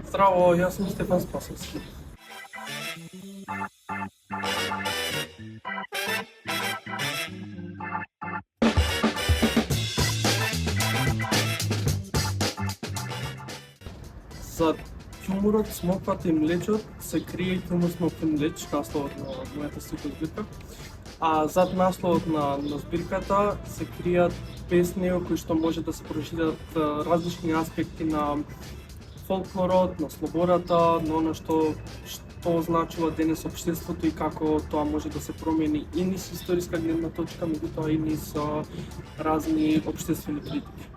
Здраво, јас сум Стефан Спасовски. За ќумурот, смоквата и млечот се крие и ќумур, смоква и млеч, насловот на мојата стихозбирка. А зад насловот на збирката се кријат песни кои што може да се прочитат различни аспекти на фолклорот, на слободата, на оно што значува денес општеството и како тоа може да се промени и низ историска гледна точка, меѓутоа и низ разни општествени критики.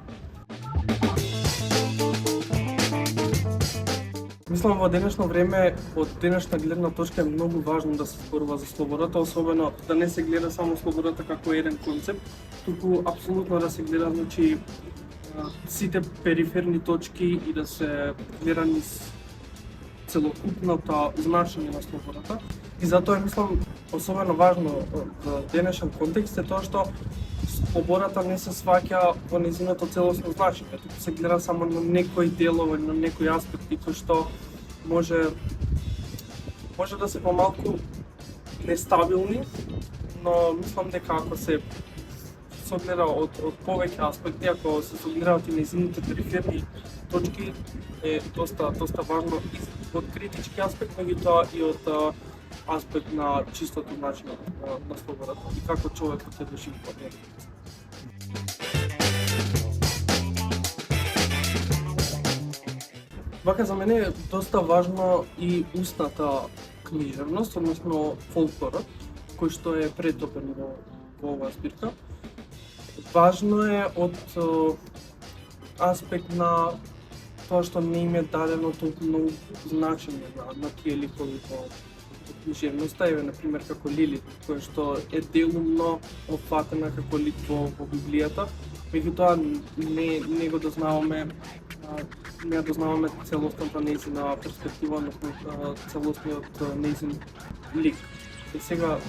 Мислам, во денешно време, од денешна гледна точка е многу важно да се зборува за слободата, особено да не се гледа само слободата како еден концепт, туку апсолутно да се гледа, значи, сите периферни точки и да се гледа низ целокупното значење на слободата. И затоа мислам, особено важно за денешен контекст е тоа што слободата не се сваќа во нејзиното целосно значење, туку се гледа само на некои делови, на некои аспекти кои што може да се помалку нестабилни, но мислам дека ако се согледа од повеќе аспекти, ако се согледаат и нејзините периферни точки, е доста важно и од критички аспект, меѓутоа и од аспект на чистото значење на слободата и како човекот се доживува неа. Вака за мене е доста важно и устната книжевност, односно фолклорот, кој што е претопен во оваа збирка. Важно е од аспект на тоа што не им е дадено толку многу значење на тие ликови во книжевноста, еве например како Лилит, кој што е делумно опфатена како лик во Библијата, меѓутоа не го дознаваме целосната нејзина перспектива, односно целосниот нејзин лик. И сега,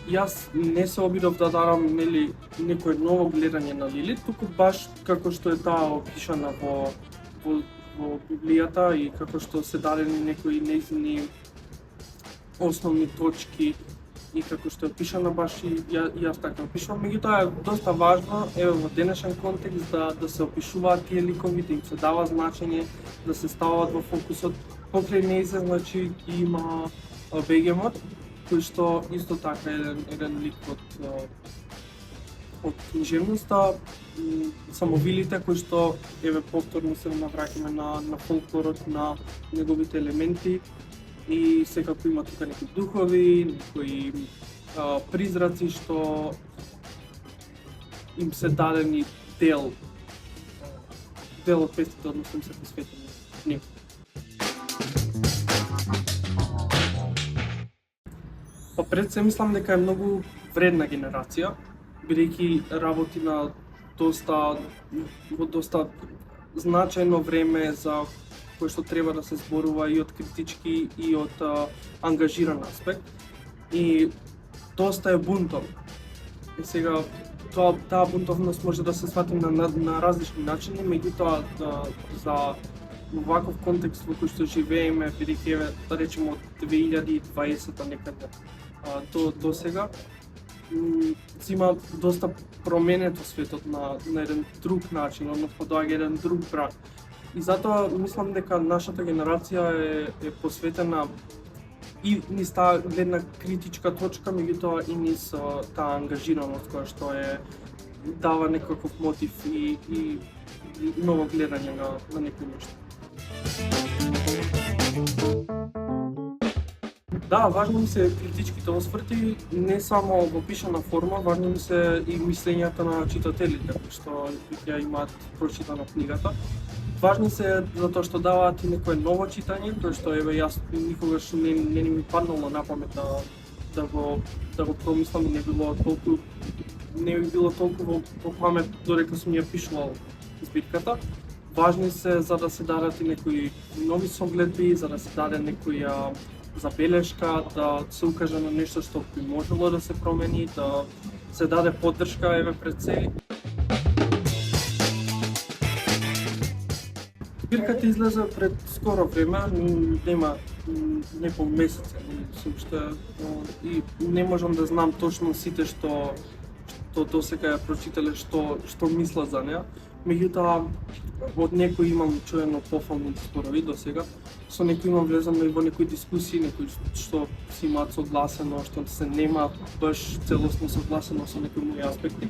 јас не се обидов да дарам некој ново гледање на Лилит, туку баш како што е таа опишана во Библијата и како што се дадени некои нејзини основни точки и како што е опишана, баш и јас така опишувам. Меѓутоа е доста важно, еве во денешен контекст, да се опишуваат тие ликови, да им се дава значење, да се ставаат во фокусот. Покрај нејзе, значи, има Бегемот, кој што исто така е еден лик од книжевноста, самовилите кои што еве повторно се навраќаме на фолклорот, на неговите елементи и секако има тука некои духови, некои призраци што им се дадени дел од песните, односно им се посветени нив. Па пред се мислам дека е многу вредна генерација, бидејќи работи на доста значајно време за кој што треба да се зборува и од критички и од ангажиран аспект. И доста е бунтов. И сега таа бунтовност може да се свати на различни начини, меѓутоа за ваков контекст во кој што живееме, бидејќи да речеме од 2020 некаде до сега, има доста променето светот на еден друг начин, односно доаѓа еден друг брак. И затоа мислам дека нашата генерација е посветена и низ таа гледна критичка точка, меѓутоа и низ таа ангажираност која што дава некаков мотив и ново гледање на некои нешта. Да, важно ми се критичките осврти, не само во пишана форма, важно ми се и мислењата на читателите, што ќе имаат прочитана книгата. Важни се затоа што даваат и некое ново читање, тоа што еве јас никогаш не ми паднало на памет да го промислам и не би било толку во памет додека сум ја пишувал збирката. Важни се за да се дадат и некои нови согледби, за да се даде некоја забелешка, да се укаже на нешто што би можело да се промени, да се даде поддршка еве пред се. Збирката излезе пред скоро време, нема не по месеци, се уште и не можам да знам точно сите што досега ја прочитале што мислат за неа. Меѓутоа од некои имам чуено пофални зборови досега. Со некои имам влезено и во некои дискусии, некои што си имаат согласено, што се нема баш целосно согласено со некои мои аспекти.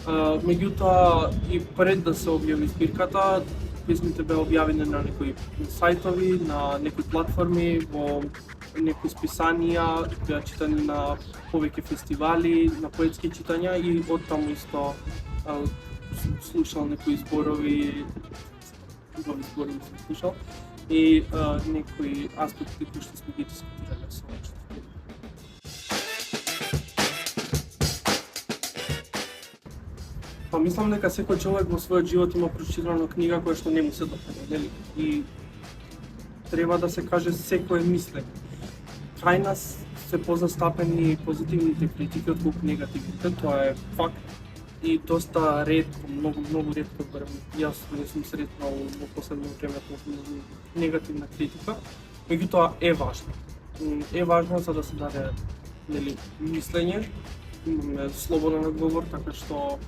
Меѓутоа и пред да се објави збирката, песните беа објавени на некои сајтови, на некои платформи, во некои списанија, беа читани на повеќе фестивали, на поетски читања и оттаму исто слушал некои зборови, убави зборови сум слушал и некои аспекти кои што сме ги дискутирале со учителите. Па мислам дека секој човек во својот живот има прочитана книга која што не му се допаѓа, нели? И треба да се каже секое мислење. Крај нас се позастапени позитивните критики отколку негативните, тоа е факт. И доста ретко, многу ретко, барем јас не сум сретнал во последно време негативна критика, меѓутоа е важно. Е важно за да се даде, нели, мислење, имаме слободен одговор, така што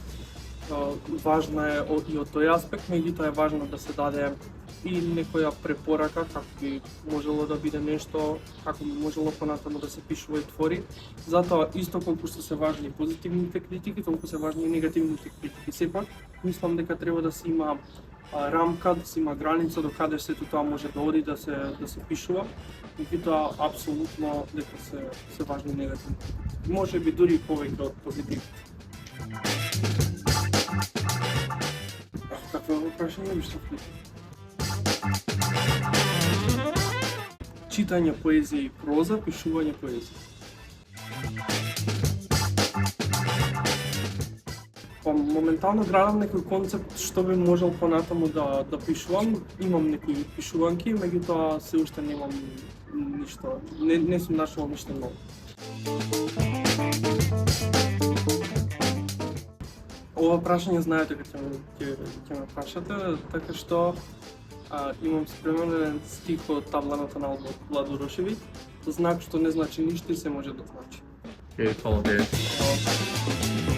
важно е и од тој аспект, меѓутоа е важно да се даде и некоја препорака како би можело да биде нешто, како би можело понатаму да се пишува и твори. Затоа исто колку што се важни позитивните критики, толку се важни и негативните критики. Сепак мислам дека треба да се има рамка, да се има граница до каде сето тоа може да оди да се пишува. Меѓутоа апсолутно дека се важни негативни. Може би дури повеќе од позитивните. Какво е прашање ми што вклучи? Читање поезија и проза, пишување поезија. Па моментално градам некој концепт што би можел понатаму да пишувам. Имам некои пишуванки, меѓутоа се уште немам ништо, не сум нашол ништо ново. Ова прашање знаете дека ќе ме прашате, така што имам спремен стих од табланата на Владо Рошевиќ, знак што не значи ништо и се може да значи. Океј, фала ви.